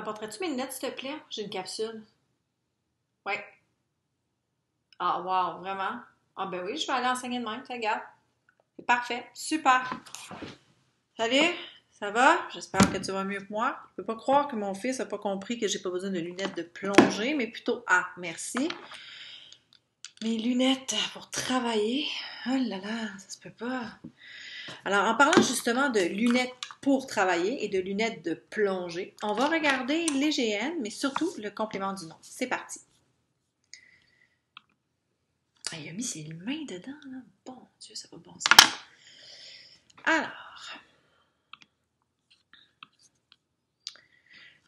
M'apporterais-tu mes lunettes, s'il te plaît? J'ai une capsule. Ouais. Ah, wow, vraiment? Ah, ben oui, je vais aller enseigner de même, ça regarde. C'est parfait. Super. Salut, ça va? J'espère que tu vas mieux que moi. Je peux pas croire que mon fils n'a pas compris que j'ai pas besoin de lunettes de plongée, mais plutôt, ah, merci. Mes lunettes pour travailler. Oh là là, ça se peut pas. Alors, en parlant justement de lunettes pour travailler et de lunettes de plongée, on va regarder les GN, mais surtout le complément du nom. C'est parti. Ah, il a mis ses mains dedans, là. Bon Dieu, ça va bon ça. Alors,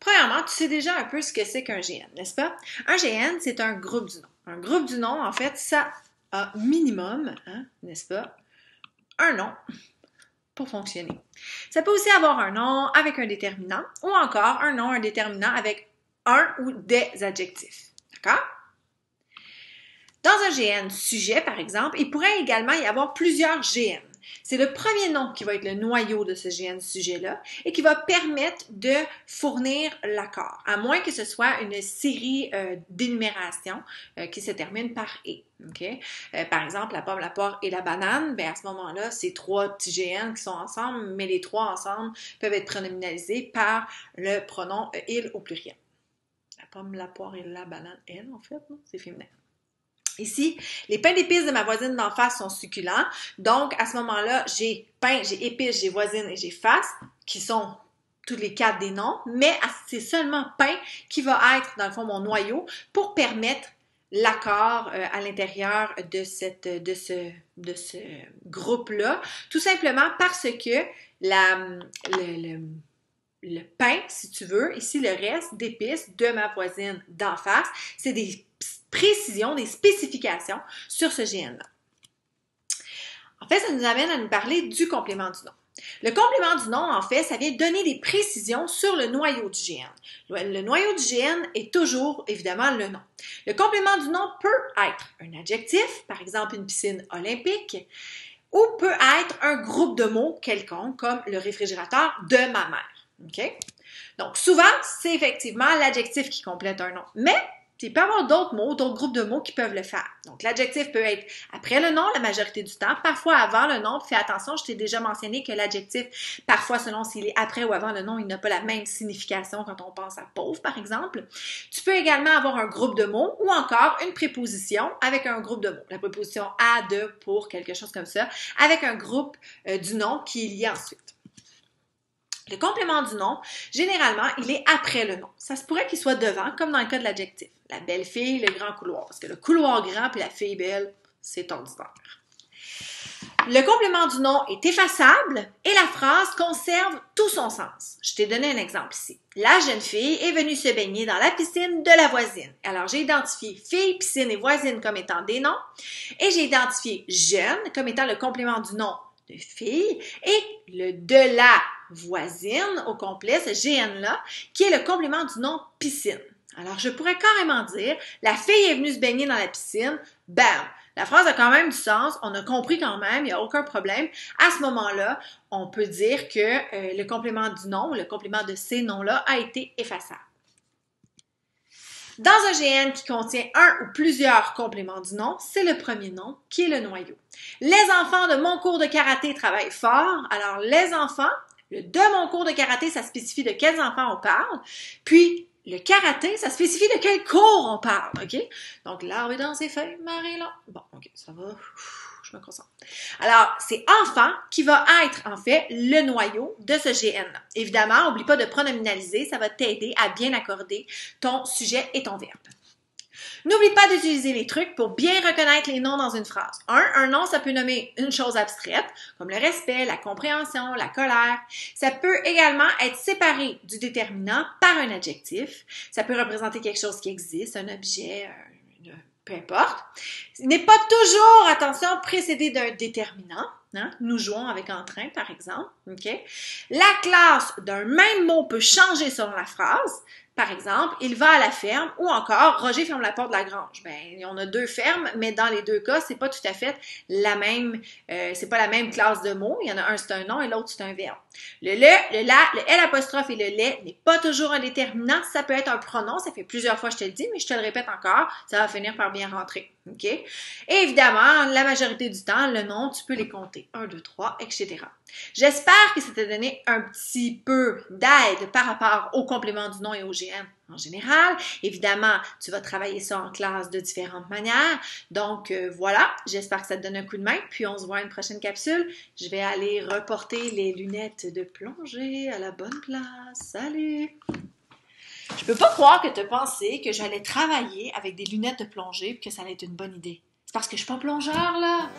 premièrement, tu sais déjà un peu ce que c'est qu'un GN, n'est-ce pas? Un GN, c'est un groupe du nom. Un groupe du nom, en fait, ça a minimum, hein, n'est-ce pas, un nom pour fonctionner. Ça peut aussi avoir un nom avec un déterminant ou encore un nom, un déterminant avec un ou des adjectifs. D'accord? Dans un GN sujet, par exemple, il pourrait également y avoir plusieurs GN. C'est le premier nom qui va être le noyau de ce GN sujet-là et qui va permettre de fournir l'accord, à moins que ce soit une série d'énumération qui se termine par « et ». Okay? Par exemple, la pomme, la poire et la banane, bien à ce moment-là, c'est trois petits GN qui sont ensemble, mais les trois ensemble peuvent être pronominalisés par le pronom « il » au pluriel. La pomme, la poire et la banane, elle, en fait, c'est féminin. Ici, les pains d'épices de ma voisine d'en face sont succulents. Donc, à ce moment-là, j'ai pain, j'ai épices, j'ai voisine et j'ai face, qui sont tous les quatre des noms, mais c'est seulement pain qui va être, dans le fond, mon noyau pour permettre l'accord à l'intérieur de ce groupe-là, tout simplement parce que le pain, si tu veux, ici le reste d'épices de ma voisine d'en face, c'est des précisions, des spécifications sur ce GN-là. En fait, ça nous amène à nous parler du complément du nom. Le complément du nom, en fait, ça vient donner des précisions sur le noyau du GN. Le noyau du GN est toujours, évidemment, le nom. Le complément du nom peut être un adjectif, par exemple une piscine olympique, ou peut être un groupe de mots quelconque, comme le réfrigérateur de ma mère. Okay? Donc, souvent, c'est effectivement l'adjectif qui complète un nom. Mais, il peut y avoir d'autres mots, d'autres groupes de mots qui peuvent le faire. Donc, l'adjectif peut être après le nom la majorité du temps, parfois avant le nom. Fais attention, je t'ai déjà mentionné que l'adjectif, parfois selon s'il est après ou avant le nom, il n'a pas la même signification quand on pense à pauvre, par exemple. Tu peux également avoir un groupe de mots ou encore une préposition avec un groupe de mots. La préposition à, de, pour, quelque chose comme ça, avec un groupe du nom qui est lié ensuite. Le complément du nom, généralement, il est après le nom. Ça se pourrait qu'il soit devant, comme dans le cas de l'adjectif. La belle fille, le grand couloir. Parce que le couloir grand puis la fille belle, c'est ordinaire. Le complément du nom est effaçable et la phrase conserve tout son sens. Je t'ai donné un exemple ici. La jeune fille est venue se baigner dans la piscine de la voisine. Alors, j'ai identifié fille, piscine et voisine comme étant des noms et j'ai identifié jeune comme étant le complément du nom de fille et le de la voisine au complet, ce GN-là, qui est le complément du nom piscine. Alors, je pourrais carrément dire, la fille est venue se baigner dans la piscine, bam! La phrase a quand même du sens, on a compris quand même, il n'y a aucun problème. À ce moment-là, on peut dire que le complément du nom, le complément de ces noms-là a été effaçable. Dans un GN qui contient un ou plusieurs compléments du nom, c'est le premier nom qui est le noyau. Les enfants de mon cours de karaté travaillent fort. Alors, les enfants, le de mon cours de karaté, ça spécifie de quels enfants on parle. Puis, le karaté, ça spécifie de quel cours on parle, OK? Donc, l'arbre est dans ses feuilles, marée là. Bon, OK, ça va. Je me concentre. Alors, c'est enfant qui va être, en fait, le noyau de ce GN-là. Évidemment, n'oublie pas de pronominaliser, ça va t'aider à bien accorder ton sujet et ton verbe. N'oublie pas d'utiliser les trucs pour bien reconnaître les noms dans une phrase. Un nom, ça peut nommer une chose abstraite, comme le respect, la compréhension, la colère. Ça peut également être séparé du déterminant par un adjectif. Ça peut représenter quelque chose qui existe, un objet, peu importe. Il n'est pas toujours, attention, précédé d'un déterminant. Hein? Nous jouons avec entrain, par exemple. Okay? La classe d'un même mot peut changer selon la phrase. Par exemple, il va à la ferme ou encore Roger ferme la porte de la grange. Ben, on a deux fermes, mais dans les deux cas, c'est pas tout à fait la même, c'est pas la même classe de mots. Il y en a un c'est un nom et l'autre c'est un verbe. Le le la, le L apostrophe et le lait n'est pas toujours un déterminant. Ça peut être un pronom. Ça fait plusieurs fois que je te le dis, mais je te le répète encore. Ça va finir par bien rentrer. OK? Et évidemment, la majorité du temps, le nom, tu peux les compter. 1, 2, 3, etc. J'espère que ça t'a donné un petit peu d'aide par rapport au complément du nom et au GN en général. Évidemment, tu vas travailler ça en classe de différentes manières. Donc, voilà, j'espère que ça te donne un coup de main. Puis, on se voit à une prochaine capsule. Je vais aller reporter les lunettes de plongée à la bonne place. Salut! Je peux pas croire que tu as pensé que j'allais travailler avec des lunettes de plongée et que ça allait être une bonne idée. C'est parce que je suis pas plongeur, là!